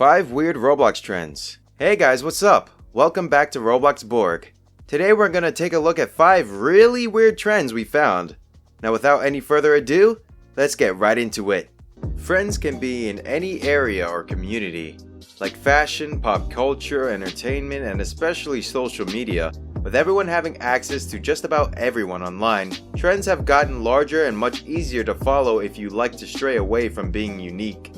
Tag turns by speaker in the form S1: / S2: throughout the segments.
S1: 5 weird Roblox trends. Hey guys, what's up? Welcome back to Roblox Borg. Today we're gonna take a look at 5 really weird trends we found. Now without any further ado, let's get right into it. Friends can be in any area or community, like fashion, pop culture, entertainment, and especially social media. With everyone having access to just about everyone online, trends have gotten larger and much easier to follow if you like to stray away from being unique.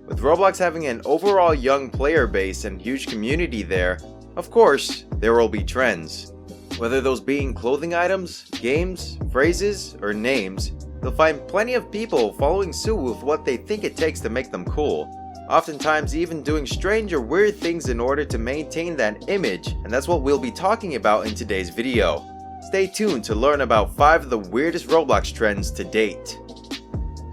S1: With Roblox having an overall young player base and huge community there, of course, there will be trends. Whether those being clothing items, games, phrases, or names, you'll find plenty of people following suit with what they think it takes to make them cool. Oftentimes even doing strange or weird things in order to maintain that image, and that's what we'll be talking about in today's video. Stay tuned to learn about 5 of the weirdest Roblox trends to date.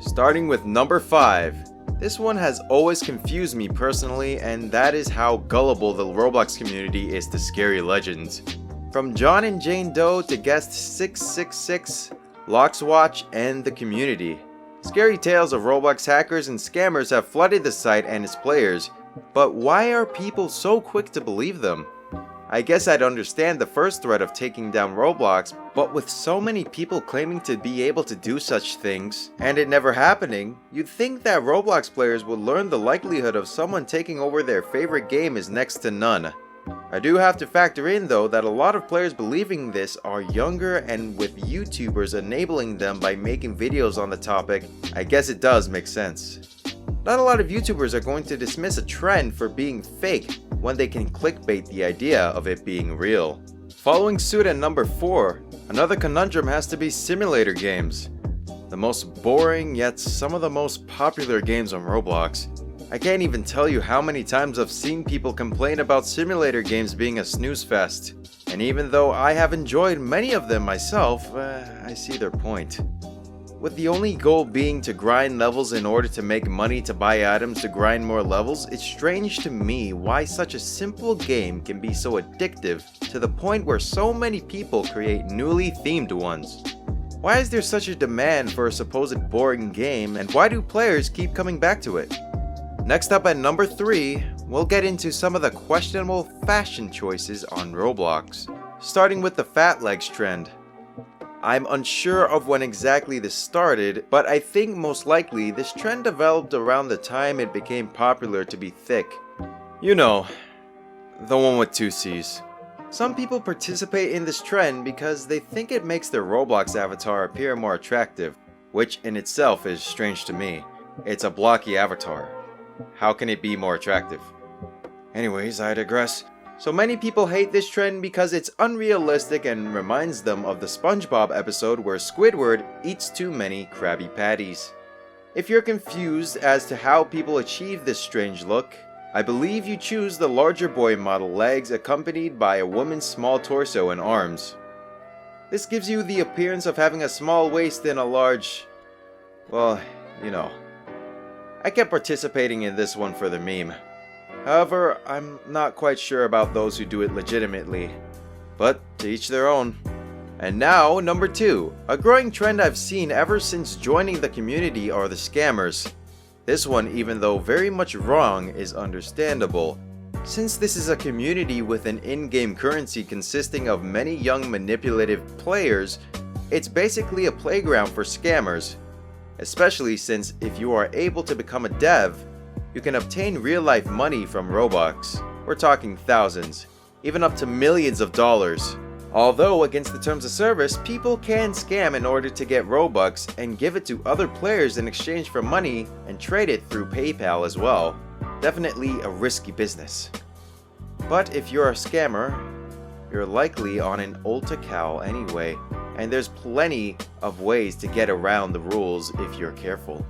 S1: Starting with number 5. This one has always confused me personally, and that is how gullible the Roblox community is to scary legends. From John and Jane Doe to Guest 666, Lockswatch, and the community. Scary tales of Roblox hackers and scammers have flooded the site and its players, but why are people so quick to believe them? I guess I'd understand the first threat of taking down Roblox, but with so many people claiming to be able to do such things, and it never happening, you'd think that Roblox players would learn the likelihood of someone taking over their favorite game is next to none. I do have to factor in though that a lot of players believing this are younger, and with YouTubers enabling them by making videos on the topic, I guess it does make sense. Not a lot of YouTubers are going to dismiss a trend for being fake when they can clickbait the idea of it being real. Following suit at number 4, another conundrum has to be simulator games. The most boring yet some of the most popular games on Roblox. I can't even tell you how many times I've seen people complain about simulator games being a snooze fest. And even though I have enjoyed many of them myself, I see their point. With the only goal being to grind levels in order to make money to buy items to grind more levels, it's strange to me why such a simple game can be so addictive to the point where so many people create newly themed ones. Why is there such a demand for a supposed boring game, and why do players keep coming back to it? Next up at number 3, we'll get into some of the questionable fashion choices on Roblox, starting with the fat legs trend. I'm unsure of when exactly this started, but I think most likely this trend developed around the time it became popular to be thick. You know, the one with 2 C's. Some people participate in this trend because they think it makes their Roblox avatar appear more attractive, which in itself is strange to me. It's a blocky avatar. How can it be more attractive? Anyways, I digress. So many people hate this trend because it's unrealistic and reminds them of the SpongeBob episode where Squidward eats too many Krabby Patties. If you're confused as to how people achieve this strange look, I believe you choose the larger boy model legs accompanied by a woman's small torso and arms. This gives you the appearance of having a small waist and a large... well, you know. I kept participating in this one for the meme. However, I'm not quite sure about those who do it legitimately. But to each their own. And now, number 2. A growing trend I've seen ever since joining the community are the scammers. This one, even though very much wrong, is understandable. Since this is a community with an in-game currency consisting of many young manipulative players, it's basically a playground for scammers. Especially since if you are able to become a dev, you can obtain real-life money from Robux. We're talking thousands, even up to millions of dollars. Although against the terms of service, people can scam in order to get Robux and give it to other players in exchange for money and trade it through PayPal as well. Definitely a risky business. But if you're a scammer, you're likely on an Ulta Cal anyway, and there's plenty of ways to get around the rules if you're careful.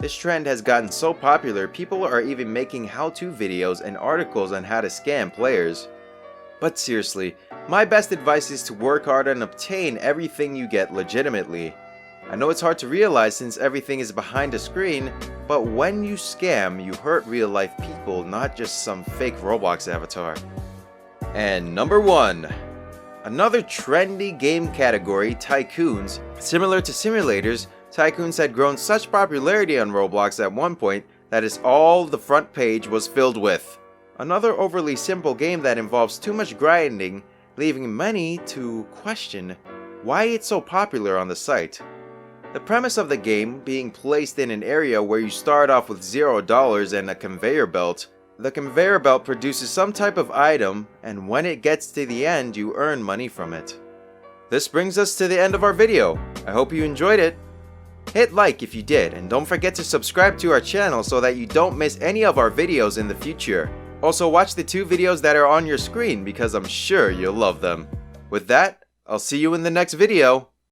S1: This trend has gotten so popular, people are even making how-to videos and articles on how to scam players. But seriously, my best advice is to work hard and obtain everything you get legitimately. I know it's hard to realize since everything is behind a screen, but when you scam, you hurt real-life people, not just some fake Roblox avatar. And number 1. Another trendy game category, tycoons. Similar to simulators, tycoons had grown such popularity on Roblox at one point That is all the front page was filled with. Another overly simple game that involves too much grinding, leaving many to question why it's so popular on the site. The premise of the game being placed in an area where you start off with $0 and a conveyor belt. The conveyor belt produces some type of item, and when it gets to the end, you earn money from it. This brings us to the end of our video. I hope you enjoyed it. Hit like if you did, and don't forget to subscribe to our channel so that you don't miss any of our videos in the future. Also, watch the 2 videos that are on your screen because I'm sure you'll love them. With that, I'll see you in the next video.